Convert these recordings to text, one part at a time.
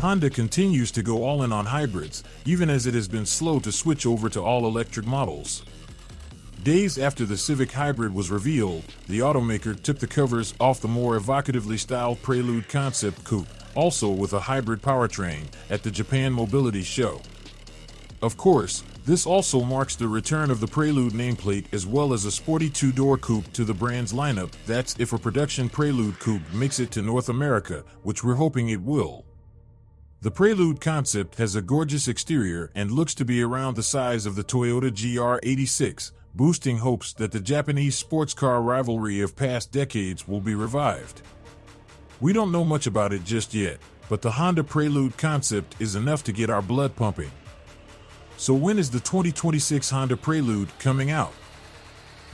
Honda continues to go all in on hybrids, even as it has been slow to switch over to all-electric models. Days after the Civic Hybrid was revealed, the automaker took the covers off the more evocatively styled Prelude concept coupe, also with a hybrid powertrain, at the Japan Mobility Show. Of course, this also marks the return of the Prelude nameplate as well as a sporty two-door coupe to the brand's lineup. That's if a production Prelude coupe makes it to North America, which we're hoping it will. The Prelude concept has a gorgeous exterior and looks to be around the size of the Toyota GR86, boosting hopes that the Japanese sports car rivalry of past decades will be revived. We don't know much about it just yet, but the Honda Prelude concept is enough to get our blood pumping. So when is the 2026 Honda Prelude coming out?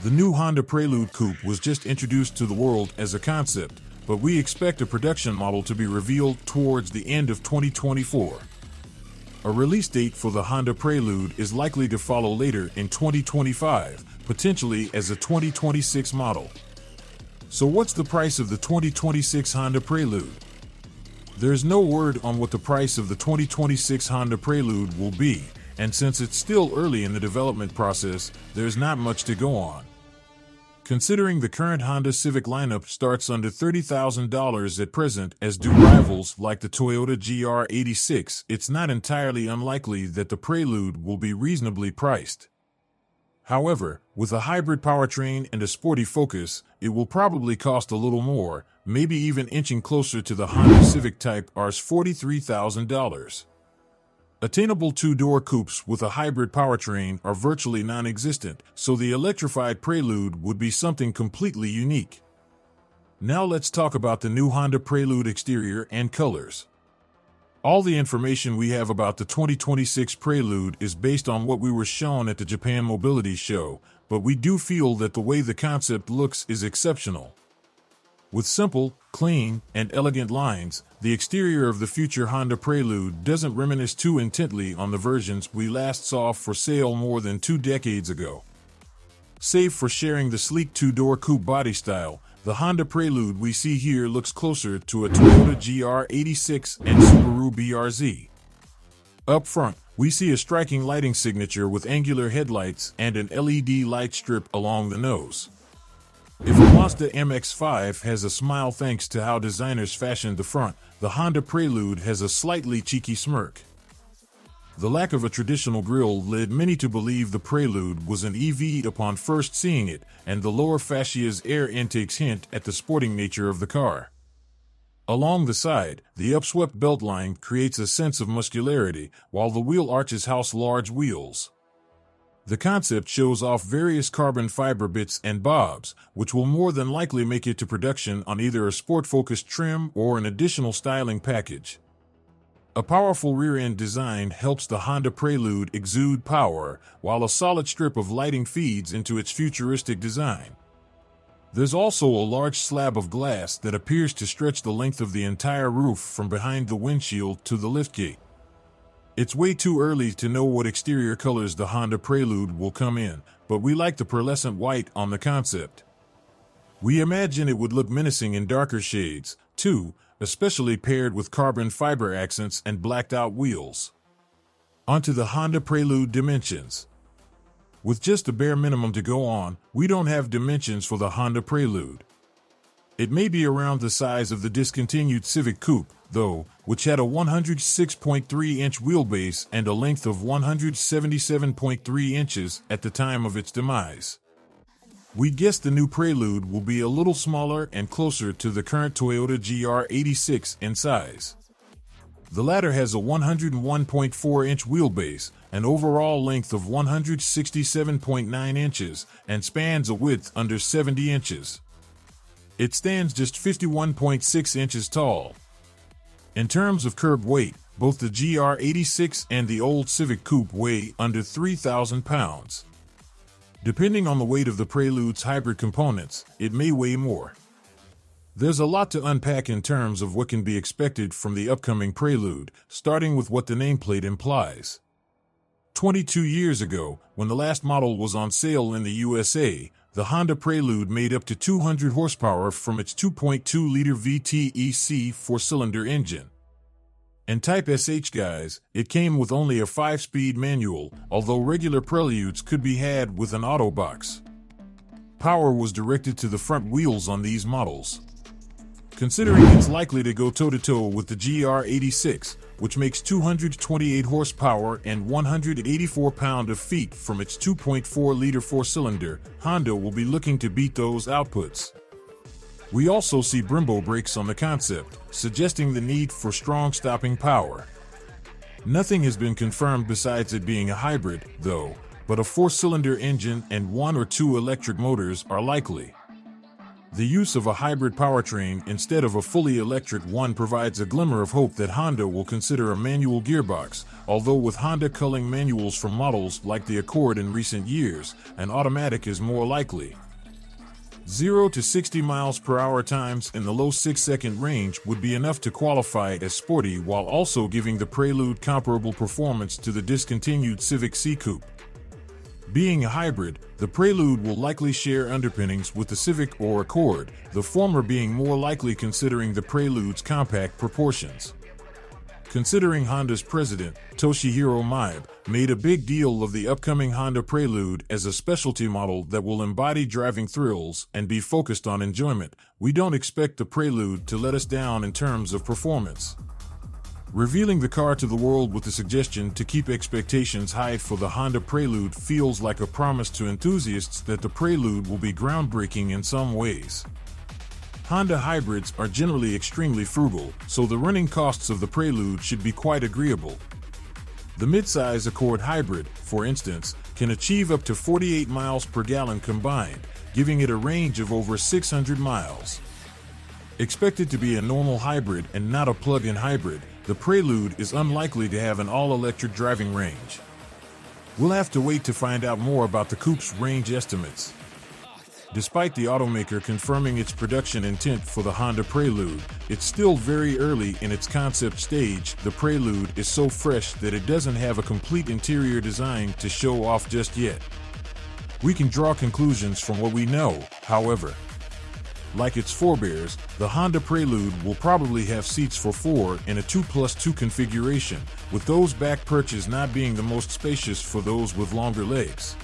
The new Honda Prelude coupe was just introduced to the world as a concept, but we expect a production model to be revealed towards the end of 2024. A release date for the Honda Prelude is likely to follow later in 2025, potentially as a 2026 model. So what's the price of the 2026 Honda Prelude? There's no word on what the price of the 2026 Honda Prelude will be, and since it's still early in the development process, there's not much to go on. Considering the current Honda Civic lineup starts under $30,000 at present, as do rivals like the Toyota GR86, it's not entirely unlikely that the Prelude will be reasonably priced. However, with a hybrid powertrain and a sporty focus, it will probably cost a little more, maybe even inching closer to the Honda Civic Type R's $43,000. Attainable two-door coupes with a hybrid powertrain are virtually non-existent, so the electrified Prelude would be something completely unique. Now let's talk about the new Honda Prelude exterior and colors. All the information we have about the 2026 Prelude is based on what we were shown at the Japan Mobility Show, but we do feel that the way the concept looks is exceptional. With simple, clean, and elegant lines, the exterior of the future Honda Prelude doesn't reminisce too intently on the versions we last saw for sale more than 2 decades ago. Save for sharing the sleek two-door coupe body style, the Honda Prelude we see here looks closer to a Toyota GR86 and Subaru BRZ. Up front, we see a striking lighting signature with angular headlights and an LED light strip along the nose. If a Mazda MX-5 has a smile thanks to how designers fashioned the front, the Honda Prelude has a slightly cheeky smirk. The lack of a traditional grille led many to believe the Prelude was an EV upon first seeing it, and the lower fascia's air intakes hint at the sporting nature of the car. Along the side, the upswept beltline creates a sense of muscularity, while the wheel arches house large wheels. The concept shows off various carbon fiber bits and bobs, which will more than likely make it to production on either a sport-focused trim or an additional styling package. A powerful rear-end design helps the Honda Prelude exude power, while a solid strip of lighting feeds into its futuristic design. There's also a large slab of glass that appears to stretch the length of the entire roof from behind the windshield to the liftgate. It's way too early to know what exterior colors the Honda Prelude will come in, but we like the pearlescent white on the concept. We imagine it would look menacing in darker shades, too, especially paired with carbon fiber accents and blacked-out wheels. Onto the Honda Prelude dimensions. With just a bare minimum to go on, we don't have dimensions for the Honda Prelude. It may be around the size of the discontinued Civic Coupe, though, which had a 106.3-inch wheelbase and a length of 177.3 inches at the time of its demise. We guess the new Prelude will be a little smaller and closer to the current Toyota GR86 in size. The latter has a 101.4-inch wheelbase, an overall length of 167.9 inches, and spans a width under 70 inches. It stands just 51.6 inches tall. In terms of curb weight, both the GR86 and the old Civic Coupe weigh under 3,000 pounds. Depending on the weight of the Prelude's hybrid components, it may weigh more. There's a lot to unpack in terms of what can be expected from the upcoming Prelude, starting with what the nameplate implies. 22 years ago, when the last model was on sale in the USA, the Honda Prelude made up to 200 horsepower from its 2.2-liter VTEC four-cylinder engine. And Type SH guys, it came with only a 5-speed manual, although regular Preludes could be had with an auto box. Power was directed to the front wheels on these models. Considering it's likely to go toe-to-toe with the GR86, which makes 228 horsepower and 184 pound-feet from its 2.4-liter four-cylinder, Honda will be looking to beat those outputs. We also see Brembo brakes on the concept, suggesting the need for strong stopping power. Nothing has been confirmed besides it being a hybrid, though, but a four-cylinder engine and 1 or 2 electric motors are likely. The use of a hybrid powertrain instead of a fully electric one provides a glimmer of hope that Honda will consider a manual gearbox, although with Honda culling manuals from models like the Accord in recent years, an automatic is more likely. 0 to 60 miles per hour times in the low 6-second range would be enough to qualify as sporty while also giving the Prelude comparable performance to the discontinued Civic C-Coupe. Being a hybrid, the Prelude will likely share underpinnings with the Civic or Accord, the former being more likely considering the Prelude's compact proportions. Considering Honda's president, Toshihiro Maebe, made a big deal of the upcoming Honda Prelude as a specialty model that will embody driving thrills and be focused on enjoyment, we don't expect the Prelude to let us down in terms of performance. Revealing the car to the world with the suggestion to keep expectations high for the Honda Prelude feels like a promise to enthusiasts that the Prelude will be groundbreaking in some ways. Honda hybrids are generally extremely frugal, so the running costs of the Prelude should be quite agreeable. The midsize Accord Hybrid, for instance, can achieve up to 48 miles per gallon combined, giving it a range of over 600 miles. Expected to be a normal hybrid and not a plug-in hybrid, the Prelude is unlikely to have an all-electric driving range. We'll have to wait to find out more about the coupe's range estimates. Despite the automaker confirming its production intent for the Honda Prelude, it's still very early in its concept stage. The Prelude is so fresh that it doesn't have a complete interior design to show off just yet. We can draw conclusions from what we know, however. Like its forebears, the Honda Prelude will probably have seats for 4 in a 2+2 configuration, with those back perches not being the most spacious for those with longer legs.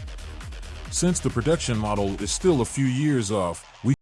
Since the production model is still a few years off, we